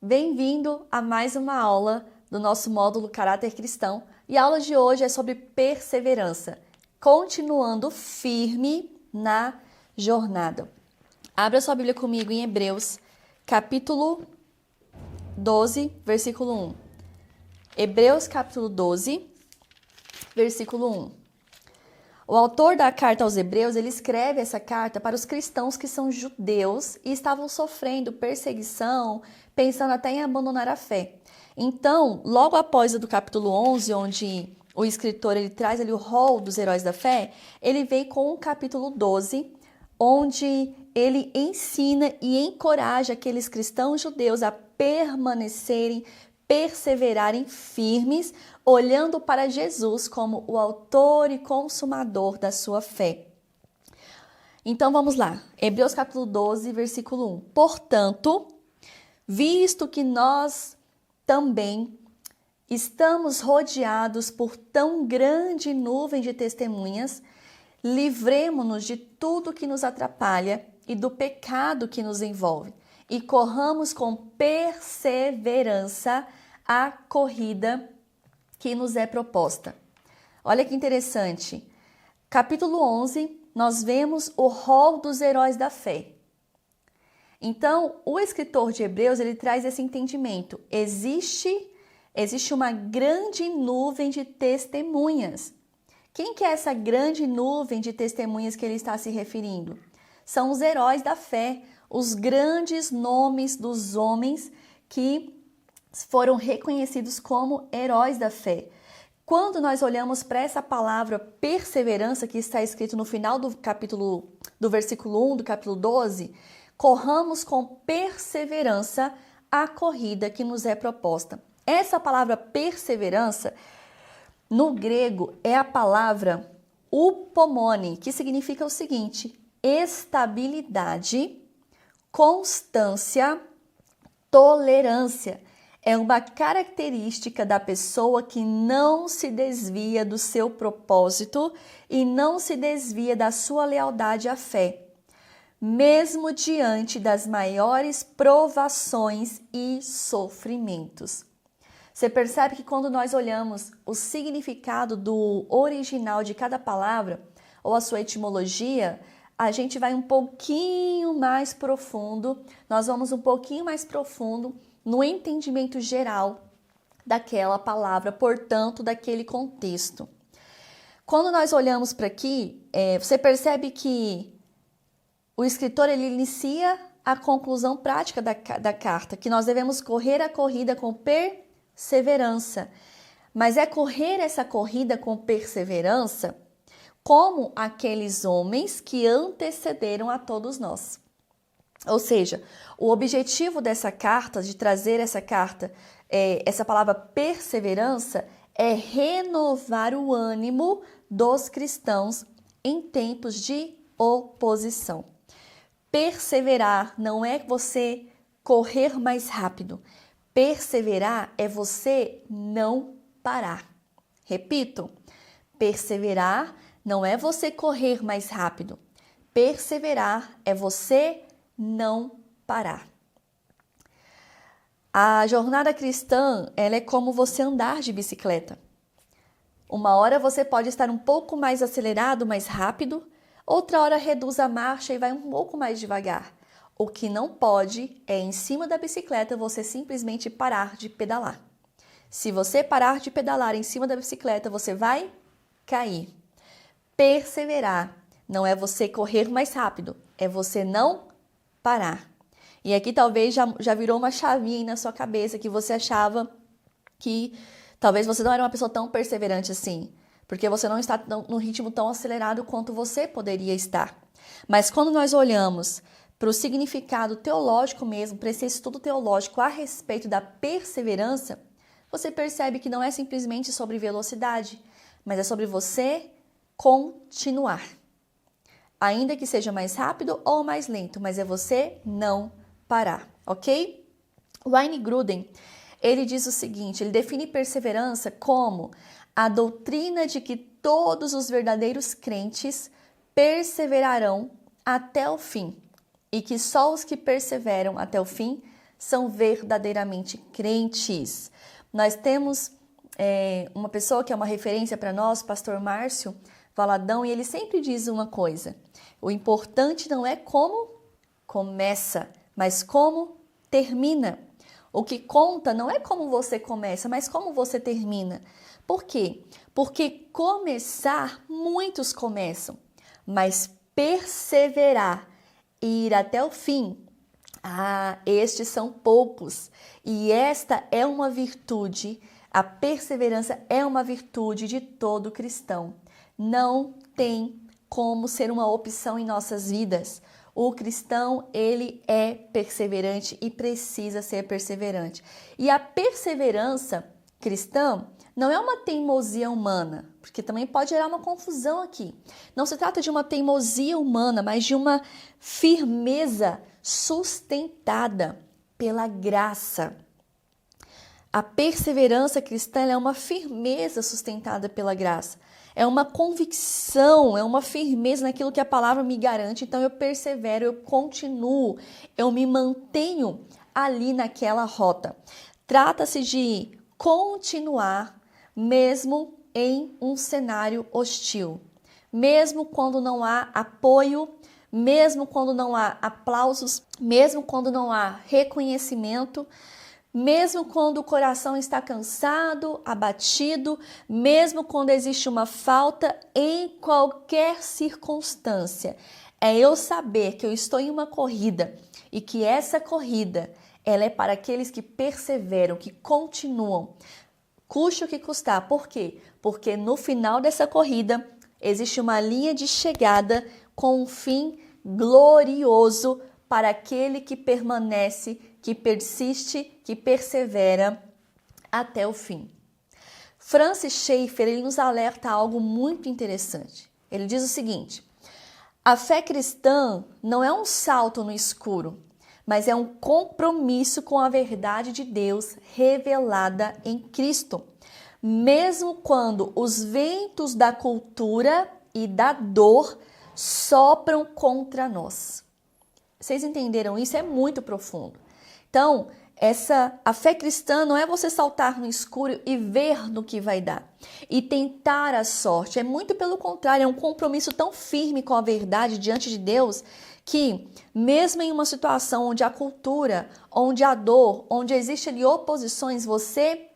Bem-vindo a mais uma aula do nosso módulo Caráter Cristão. E a aula de hoje é sobre perseverança, continuando firme na jornada. Abra sua Bíblia comigo em Hebreus, capítulo 12, versículo 1. Hebreus, capítulo 12, versículo 1. O autor da carta aos Hebreus, ele escreve essa carta para os cristãos que são judeus e estavam sofrendo perseguição, pensando até em abandonar a fé. Então, logo após o do capítulo 11, onde o escritor ele traz ali o rol dos heróis da fé, ele vem com o capítulo 12, onde ele ensina e encoraja aqueles cristãos judeus a perseverarem firmes, olhando para Jesus como o autor e consumador da sua fé. Então vamos lá, Hebreus capítulo 12, versículo 1. Portanto, visto que nós também estamos rodeados por tão grande nuvem de testemunhas, livremo-nos de tudo que nos atrapalha e do pecado que nos envolve, e corramos com perseverança a corrida que nos é proposta. Olha que interessante. Capítulo 11, nós vemos o rol dos heróis da fé. Então, o escritor de Hebreus, ele traz esse entendimento. Existe uma grande nuvem de testemunhas. Quem que é essa grande nuvem de testemunhas que ele está se referindo? São os heróis da fé, os grandes nomes dos homens que foram reconhecidos como heróis da fé. Quando nós olhamos para essa palavra perseverança que está escrito no final do versículo 1 do capítulo 12, corramos com perseverança a corrida que nos é proposta. Essa palavra perseverança, no grego, é a palavra upomone, que significa o seguinte: estabilidade, constância, tolerância. É uma característica da pessoa que não se desvia do seu propósito e não se desvia da sua lealdade à fé, mesmo diante das maiores provações e sofrimentos. Você percebe que quando nós olhamos o significado do original de cada palavra ou a sua etimologia, a gente vai um pouquinho mais profundo, nós vamos um pouquinho mais profundo no entendimento geral daquela palavra, portanto, daquele contexto. Quando nós olhamos para aqui, você percebe que o escritor ele inicia a conclusão prática da carta, que nós devemos correr a corrida com perseverança. Mas é correr essa corrida com perseverança como aqueles homens que antecederam a todos nós. Ou seja, o objetivo dessa carta, de trazer essa carta, essa palavra perseverança, é renovar o ânimo dos cristãos em tempos de oposição. Perseverar não é você correr mais rápido. Perseverar é você não parar. Repito, perseverar não é você correr mais rápido. Perseverar é você não parar. A jornada cristã, ela é como você andar de bicicleta. Uma hora você pode estar um pouco mais acelerado, mais rápido, outra hora reduz a marcha e vai um pouco mais devagar. O que não pode é, em cima da bicicleta, você simplesmente parar de pedalar. Se você parar de pedalar em cima da bicicleta, você vai cair. Perseverar não é você correr mais rápido, é você não parar. E aqui talvez já virou uma chavinha aí na sua cabeça que você achava que talvez você não era uma pessoa tão perseverante assim, porque você não está num ritmo tão acelerado quanto você poderia estar. Mas quando nós olhamos para o significado teológico mesmo, para esse estudo teológico a respeito da perseverança, você percebe que não é simplesmente sobre velocidade, mas é sobre você continuar. Ainda que seja mais rápido ou mais lento, mas é você não parar, ok? Wayne Grudem, ele diz o seguinte, ele define perseverança como a doutrina de que todos os verdadeiros crentes perseverarão até o fim e que só os que perseveram até o fim são verdadeiramente crentes. Nós temos uma pessoa que é uma referência para nós, pastor Márcio Valadão, e ele sempre diz uma coisa: o importante não é como começa, mas como termina. O que conta não é como você começa, mas como você termina. Por quê? Porque começar, muitos começam, mas perseverar e ir até o fim, estes são poucos. E esta é uma virtude, a perseverança é uma virtude de todo cristão. Não tem como ser uma opção em nossas vidas. O cristão, ele é perseverante e precisa ser perseverante. E a perseverança cristã não é uma teimosia humana, porque também pode gerar uma confusão aqui. Não se trata de uma teimosia humana, mas de uma firmeza sustentada pela graça. A perseverança cristã é uma firmeza sustentada pela graça. É uma convicção, é uma firmeza naquilo que a palavra me garante. Então eu persevero, eu continuo, eu me mantenho ali naquela rota. Trata-se de continuar mesmo em um cenário hostil. Mesmo quando não há apoio, mesmo quando não há aplausos, mesmo quando não há reconhecimento, mesmo quando o coração está cansado, abatido, mesmo quando existe uma falta, em qualquer circunstância, é eu saber que eu estou em uma corrida e que essa corrida, ela é para aqueles que perseveram, que continuam, custe o que custar. Por quê? Porque no final dessa corrida existe uma linha de chegada com um fim glorioso para aquele que permanece, que persiste, que persevera até o fim. Francis Schaeffer, ele nos alerta a algo muito interessante. Ele diz o seguinte: a fé cristã não é um salto no escuro, mas é um compromisso com a verdade de Deus revelada em Cristo. Mesmo quando os ventos da cultura e da dor sopram contra nós. Vocês entenderam isso? É muito profundo. Então, a fé cristã não é você saltar no escuro e ver no que vai dar e tentar a sorte. É muito pelo contrário, é um compromisso tão firme com a verdade diante de Deus que, mesmo em uma situação onde a cultura, onde a dor, onde existem ali oposições, você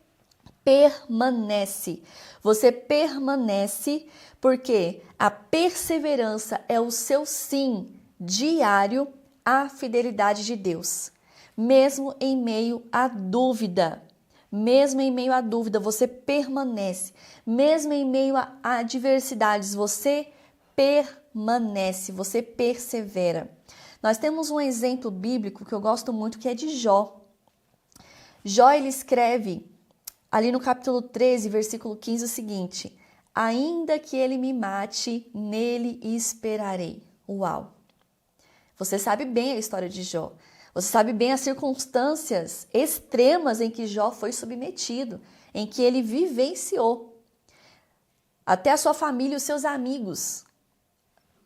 permanece. Você permanece porque a perseverança é o seu sim diário à fidelidade de Deus. Mesmo em meio à dúvida, você permanece. Mesmo em meio a adversidades, você permanece, você persevera. Nós temos um exemplo bíblico que eu gosto muito, que é de Jó. Jó, ele escreve ali no capítulo 13, versículo 15, o seguinte: ainda que ele me mate, nele esperarei. Uau! Você sabe bem a história de Jó. Você sabe bem as circunstâncias extremas em que Jó foi submetido, em que ele vivenciou. Até a sua família e os seus amigos.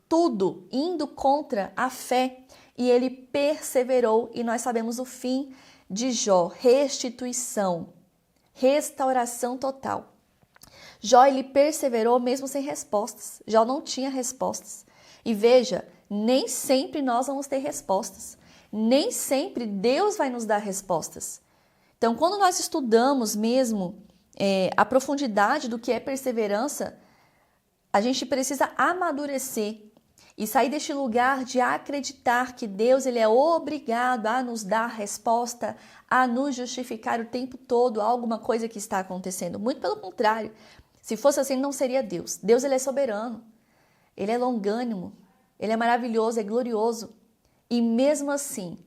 Tudo indo contra a fé. E ele perseverou, e nós sabemos o fim de Jó: restituição, restauração total. Jó, ele perseverou mesmo sem respostas. Jó não tinha respostas. E veja, nem sempre nós vamos ter respostas. Nem sempre Deus vai nos dar respostas. Então, quando nós estudamos mesmo a profundidade do que é perseverança, a gente precisa amadurecer e sair deste lugar de acreditar que Deus, ele é obrigado a nos dar resposta, a nos justificar o tempo todo alguma coisa que está acontecendo. Muito pelo contrário. Se fosse assim, não seria Deus. Deus, ele é soberano. Ele é longânimo. Ele é maravilhoso, é glorioso. E mesmo assim,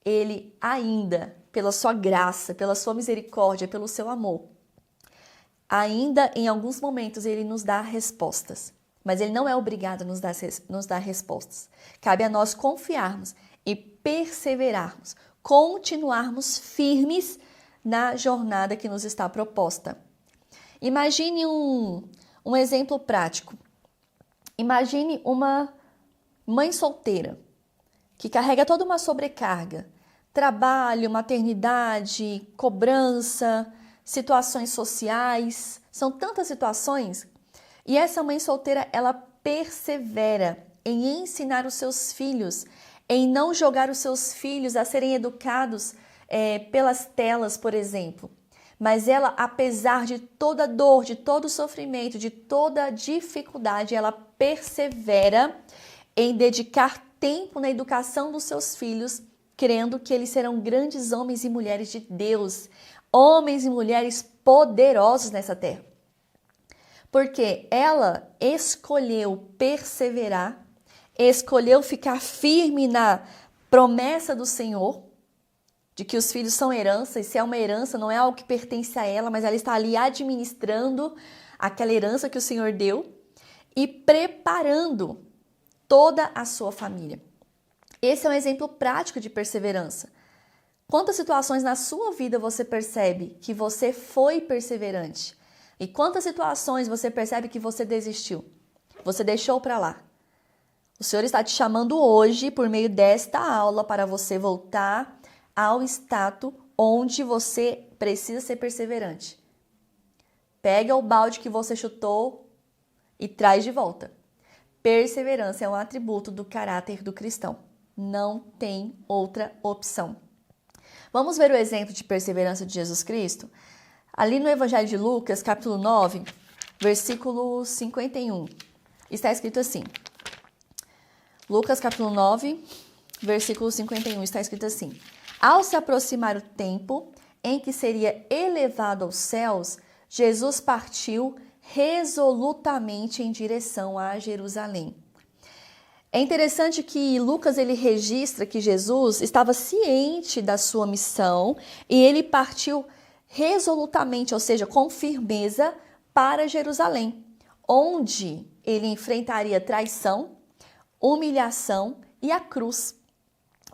ele ainda, pela sua graça, pela sua misericórdia, pelo seu amor, ainda em alguns momentos ele nos dá respostas. Mas ele não é obrigado a nos dar respostas. Cabe a nós confiarmos e perseverarmos, continuarmos firmes na jornada que nos está proposta. Imagine um exemplo prático. Imagine uma mãe solteira que carrega toda uma sobrecarga, trabalho, maternidade, cobrança, situações sociais, são tantas situações. E essa mãe solteira, ela persevera em ensinar os seus filhos, em não jogar os seus filhos a serem educados pelas telas, por exemplo. Mas ela, apesar de toda dor, de todo sofrimento, de toda dificuldade, ela persevera em dedicar tempo na educação dos seus filhos, crendo que eles serão grandes homens e mulheres de Deus, homens e mulheres poderosos nessa terra. Porque ela escolheu perseverar, escolheu ficar firme na promessa do Senhor, de que os filhos são herança, e se é uma herança, não é algo que pertence a ela, mas ela está ali administrando aquela herança que o Senhor deu e preparando toda a sua família. Esse é um exemplo prático de perseverança. Quantas situações na sua vida você percebe que você foi perseverante? E quantas situações você percebe que você desistiu? Você deixou para lá? O Senhor está te chamando hoje, por meio desta aula, para você voltar ao status onde você precisa ser perseverante. Pega o balde que você chutou e traz de volta. Perseverança é um atributo do caráter do cristão. Não tem outra opção. Vamos ver o exemplo de perseverança de Jesus Cristo? Ali no Evangelho de Lucas, capítulo 9, versículo 51. Está escrito assim. Lucas, capítulo 9, versículo 51. Está escrito assim. Ao se aproximar o tempo em que seria elevado aos céus, Jesus partiu resolutamente em direção a Jerusalém. É interessante que Lucas ele registra que Jesus estava ciente da sua missão e ele partiu resolutamente, ou seja, com firmeza, para Jerusalém, onde ele enfrentaria traição, humilhação e a cruz.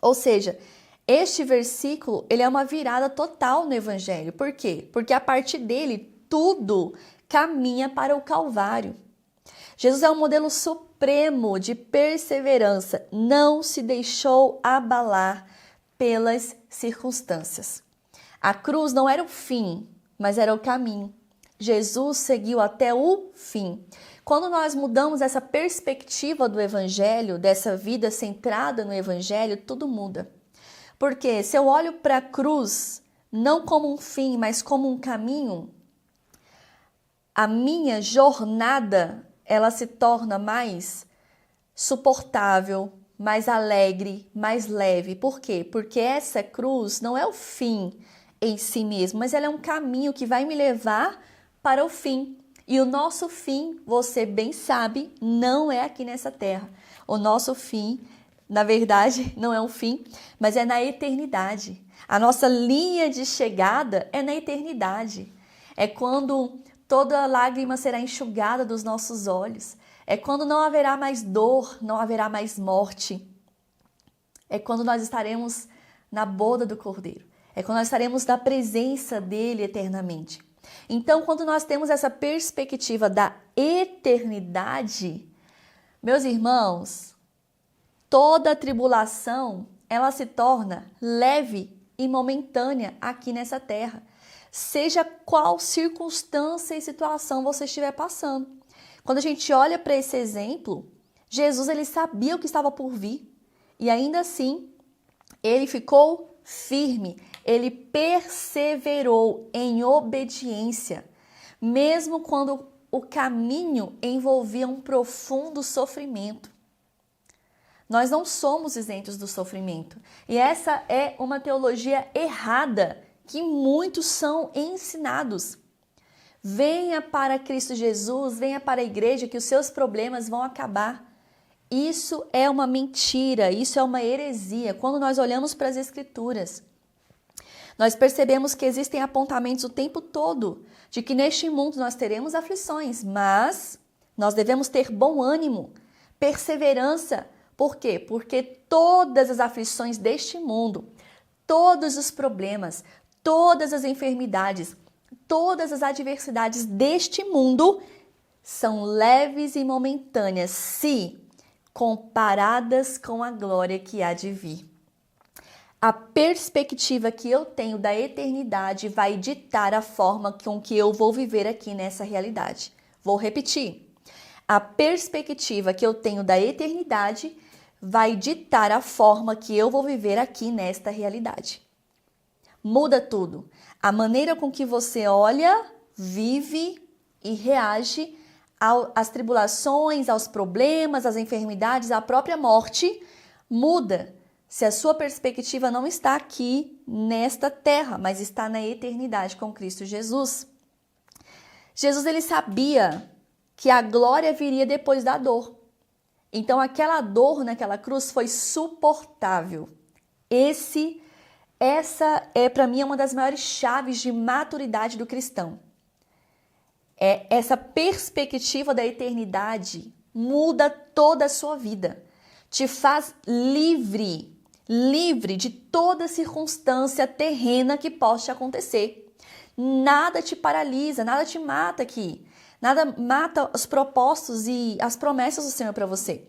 Ou seja, este versículo ele é uma virada total no Evangelho. Por quê? Porque a partir dele tudo caminha para o Calvário. Jesus é um modelo supremo de perseverança, não se deixou abalar pelas circunstâncias. A cruz não era o fim, mas era o caminho. Jesus seguiu até o fim. Quando nós mudamos essa perspectiva do Evangelho, dessa vida centrada no Evangelho, tudo muda. Porque se eu olho para a cruz não como um fim, mas como um caminho, a minha jornada ela se torna mais suportável, mais alegre, mais leve. Por quê? Porque essa cruz não é o fim em si mesmo, mas ela é um caminho que vai me levar para o fim. E o nosso fim, você bem sabe, não é aqui nessa terra. O nosso fim, na verdade, não é um fim, mas é na eternidade. A nossa linha de chegada é na eternidade. É quando toda lágrima será enxugada dos nossos olhos. É quando não haverá mais dor, não haverá mais morte. É quando nós estaremos na boda do Cordeiro. É quando nós estaremos na presença dele eternamente. Então, quando nós temos essa perspectiva da eternidade, meus irmãos, toda tribulação, ela se torna leve e momentânea aqui nessa terra. Seja qual circunstância e situação você estiver passando. Quando a gente olha para esse exemplo, Jesus ele sabia o que estava por vir e ainda assim ele ficou firme, ele perseverou em obediência, mesmo quando o caminho envolvia um profundo sofrimento. Nós não somos isentos do sofrimento e essa é uma teologia errada que muitos são ensinados. Venha para Cristo Jesus, venha para a igreja que os seus problemas vão acabar. Isso é uma mentira, isso é uma heresia. Quando nós olhamos para as Escrituras, nós percebemos que existem apontamentos o tempo todo de que neste mundo nós teremos aflições, mas nós devemos ter bom ânimo, perseverança. Por quê? Porque todas as aflições deste mundo, todos os problemas, todas as enfermidades, todas as adversidades deste mundo são leves e momentâneas, se comparadas com a glória que há de vir. A perspectiva que eu tenho da eternidade vai ditar a forma com que eu vou viver aqui nessa realidade. Vou repetir. A perspectiva que eu tenho da eternidade vai ditar a forma que eu vou viver aqui nesta realidade. Muda tudo. A maneira com que você olha, vive e reage às tribulações, aos problemas, às enfermidades, à própria morte, muda se a sua perspectiva não está aqui nesta terra, mas está na eternidade com Cristo Jesus. Jesus, ele sabia que a glória viria depois da dor. Então, aquela dor naquela cruz foi suportável. Essa é, para mim, uma das maiores chaves de maturidade do cristão. Essa perspectiva da eternidade muda toda a sua vida. Te faz livre de toda circunstância terrena que possa acontecer. Nada te paralisa, nada te mata aqui. Nada mata os propósitos e as promessas do Senhor para você.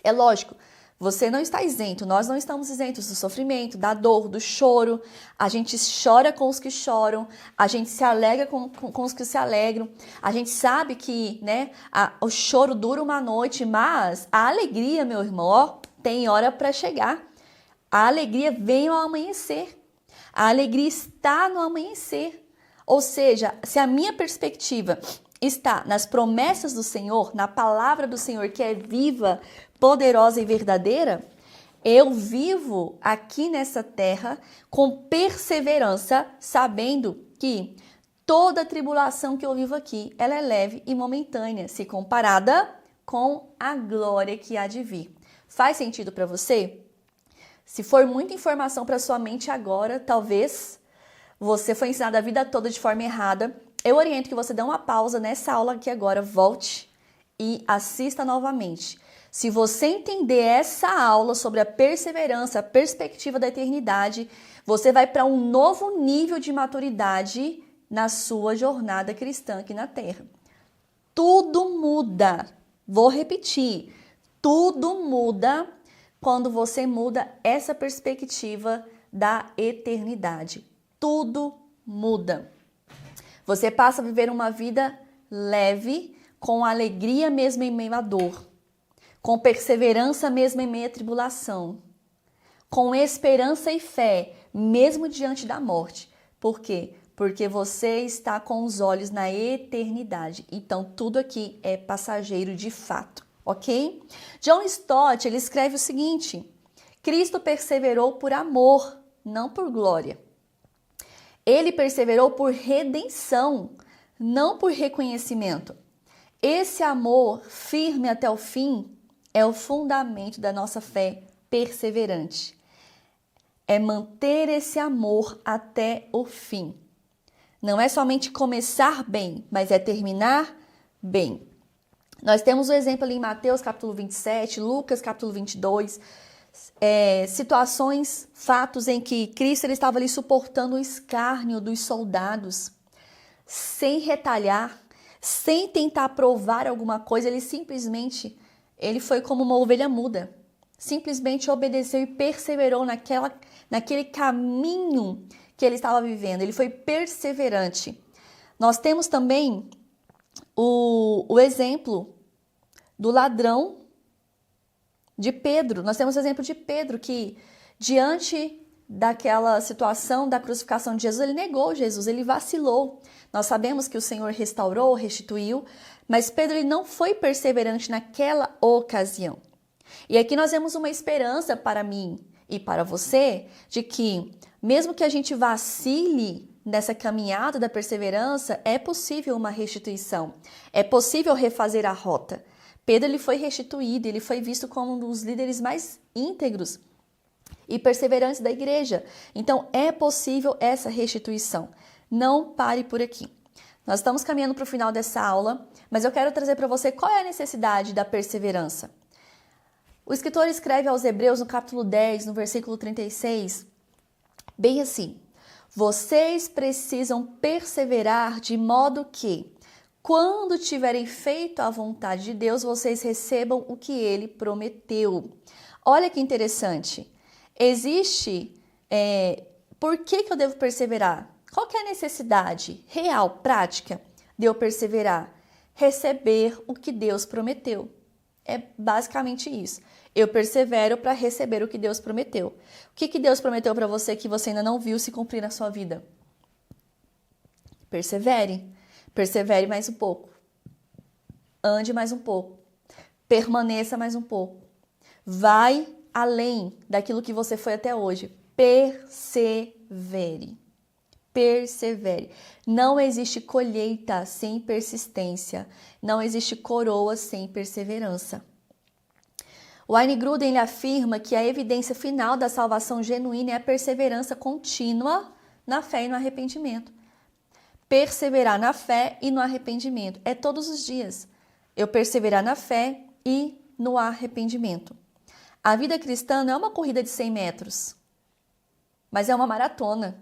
É lógico, você não está isento, nós não estamos isentos do sofrimento, da dor, do choro. A gente chora com os que choram, a gente se alegra com os que se alegram. A gente sabe que, o choro dura uma noite, mas a alegria, meu irmão, tem hora para chegar. A alegria vem ao amanhecer. A alegria está no amanhecer. Ou seja, se a minha perspectiva está nas promessas do Senhor, na palavra do Senhor que é viva, poderosa e verdadeira, eu vivo aqui nessa terra com perseverança, sabendo que toda tribulação que eu vivo aqui, ela é leve e momentânea, se comparada com a glória que há de vir. Faz sentido para você? Se for muita informação para sua mente agora, talvez você foi ensinado a vida toda de forma errada. Eu oriento que você dê uma pausa nessa aula aqui agora, volte e assista novamente. Se você entender essa aula sobre a perseverança, a perspectiva da eternidade, você vai para um novo nível de maturidade na sua jornada cristã aqui na Terra. Tudo muda. Vou repetir. Tudo muda quando você muda essa perspectiva da eternidade. Tudo muda. Você passa a viver uma vida leve, com alegria mesmo em meio à dor, com perseverança mesmo em meio à tribulação, com esperança e fé mesmo diante da morte. Por quê? Porque você está com os olhos na eternidade. Então, tudo aqui é passageiro de fato, ok? John Stott, ele escreve o seguinte: Cristo perseverou por amor, não por glória. Ele perseverou por redenção, não por reconhecimento. Esse amor firme até o fim é o fundamento da nossa fé perseverante. É manter esse amor até o fim. Não é somente começar bem, mas é terminar bem. Nós temos o exemplo ali em Mateus capítulo 27, Lucas capítulo 22, situações, fatos em que Cristo ele estava ali suportando o escárnio dos soldados, sem retalhar, sem tentar provar alguma coisa, ele foi como uma ovelha muda, simplesmente obedeceu e perseverou naquele caminho que ele estava vivendo, ele foi perseverante. Nós temos também o exemplo do ladrão de Pedro. Nós temos o exemplo de Pedro que, diante daquela situação da crucificação de Jesus, ele negou Jesus, ele vacilou. Nós sabemos que o Senhor restaurou, restituiu, mas Pedro ele não foi perseverante naquela ocasião. E aqui nós temos uma esperança para mim e para você, de que mesmo que a gente vacile nessa caminhada da perseverança, é possível uma restituição, é possível refazer a rota. Pedro ele foi restituído, ele foi visto como um dos líderes mais íntegros e perseverantes da igreja. Então, é possível essa restituição. Não pare por aqui. Nós estamos caminhando para o final dessa aula, mas eu quero trazer para você qual é a necessidade da perseverança. O escritor escreve aos Hebreus no capítulo 10, no versículo 36, bem assim: vocês precisam perseverar de modo que, quando tiverem feito a vontade de Deus, vocês recebam o que Ele prometeu. Olha que interessante. Existe Por que eu devo perseverar? Qual que é a necessidade real, prática, de eu perseverar? Receber o que Deus prometeu. É basicamente isso. Eu persevero para receber o que Deus prometeu. O que Deus prometeu para você que você ainda não viu se cumprir na sua vida? Persevere. Persevere mais um pouco. Ande mais um pouco. Permaneça mais um pouco. Vai além daquilo que você foi até hoje. Persevere. Persevere. Não existe colheita sem persistência. Não existe coroa sem perseverança. O Wayne Grudem afirma que a evidência final da salvação genuína é a perseverança contínua na fé e no arrependimento. Perseverar na fé e no arrependimento. É todos os dias. Eu perseverar na fé e no arrependimento. A vida cristã não é uma corrida de 100 metros, mas é uma maratona.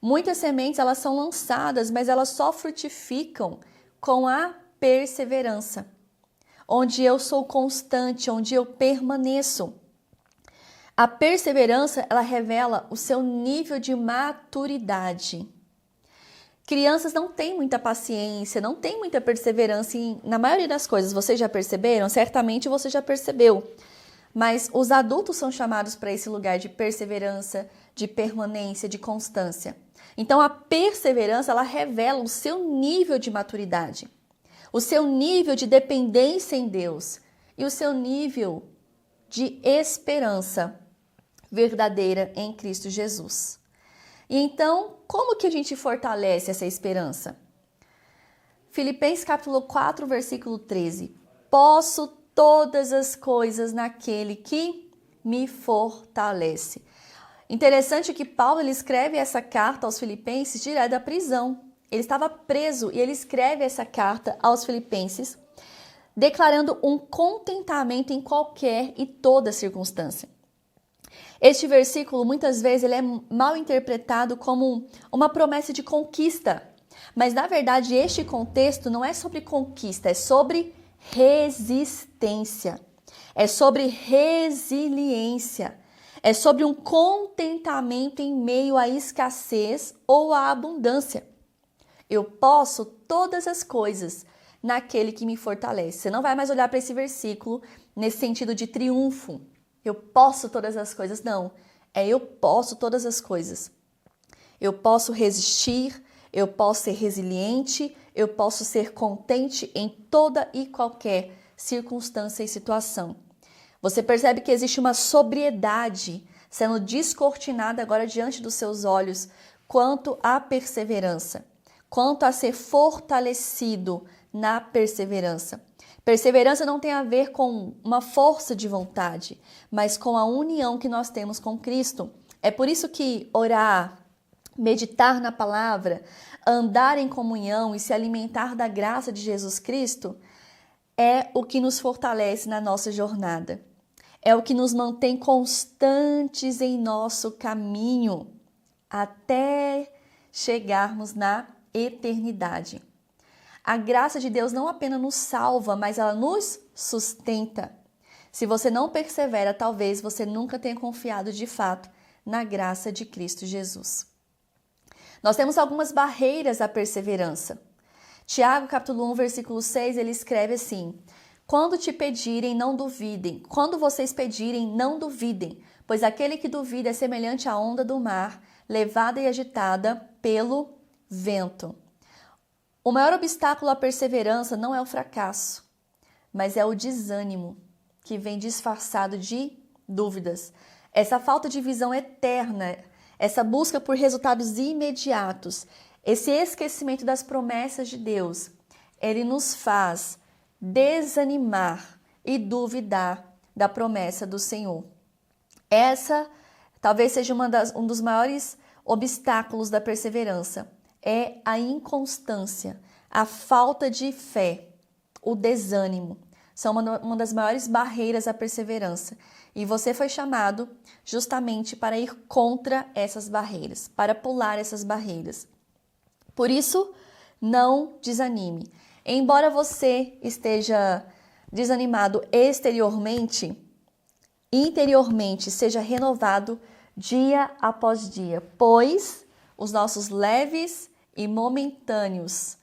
Muitas sementes elas são lançadas, mas elas só frutificam com a perseverança. Onde eu sou constante, onde eu permaneço. A perseverança, ela revela o seu nível de maturidade. Crianças não têm muita paciência, não têm muita perseverança na maioria das coisas. Vocês já perceberam? Certamente você já percebeu. Mas os adultos são chamados para esse lugar de perseverança, de permanência, de constância. Então, a perseverança, ela revela o seu nível de maturidade, o seu nível de dependência em Deus e o seu nível de esperança verdadeira em Cristo Jesus. E então, como que a gente fortalece essa esperança? Filipenses capítulo 4, versículo 13. Posso todas as coisas naquele que me fortalece. Interessante que Paulo ele escreve essa carta aos Filipenses direto da prisão. Ele estava preso e ele escreve essa carta aos Filipenses, declarando um contentamento em qualquer e toda circunstância. Este versículo, muitas vezes, ele é mal interpretado como uma promessa de conquista. Mas, na verdade, este contexto não é sobre conquista, é sobre resistência. É sobre resiliência. É sobre um contentamento em meio à escassez ou à abundância. Eu posso todas as coisas naquele que me fortalece. Você não vai mais olhar para esse versículo nesse sentido de triunfo. Eu posso todas as coisas. Não, eu posso todas as coisas. Eu posso resistir, eu posso ser resiliente, eu posso ser contente em toda e qualquer circunstância e situação. Você percebe que existe uma sobriedade sendo descortinada agora diante dos seus olhos quanto à perseverança, quanto a ser fortalecido na perseverança. Perseverança não tem a ver com uma força de vontade, mas com a união que nós temos com Cristo. É por isso que orar, meditar na palavra, andar em comunhão e se alimentar da graça de Jesus Cristo é o que nos fortalece na nossa jornada. É o que nos mantém constantes em nosso caminho até chegarmos na eternidade. A graça de Deus não apenas nos salva, mas ela nos sustenta. Se você não persevera, talvez você nunca tenha confiado de fato na graça de Cristo Jesus. Nós temos algumas barreiras à perseverança. Tiago, capítulo 1, versículo 6, ele escreve assim: quando te pedirem, não duvidem. Quando vocês pedirem, não duvidem, pois aquele que duvida é semelhante à onda do mar, levada e agitada pelo vento. O maior obstáculo à perseverança não é o fracasso, mas é o desânimo, que vem disfarçado de dúvidas. Essa falta de visão eterna, essa busca por resultados imediatos, esse esquecimento das promessas de Deus, ele nos faz desanimar e duvidar da promessa do Senhor. Essa talvez seja um dos maiores obstáculos da perseverança. É a inconstância, a falta de fé, o desânimo. São uma das maiores barreiras à perseverança. E você foi chamado justamente para ir contra essas barreiras, para pular essas barreiras. Por isso, não desanime. Embora você esteja desanimado exteriormente, interiormente seja renovado dia após dia, pois os nossos leves e momentâneos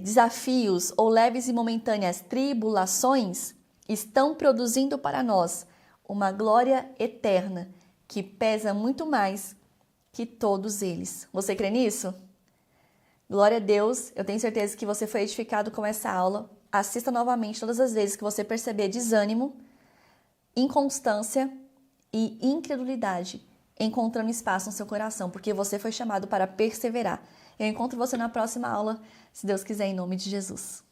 desafios ou leves e momentâneas tribulações estão produzindo para nós uma glória eterna que pesa muito mais que todos eles. Você crê nisso? Glória a Deus, eu tenho certeza que você foi edificado com essa aula. Assista novamente todas as vezes que você perceber desânimo, inconstância e incredulidade encontrando espaço no seu coração, porque você foi chamado para perseverar. Eu encontro você na próxima aula, se Deus quiser, em nome de Jesus.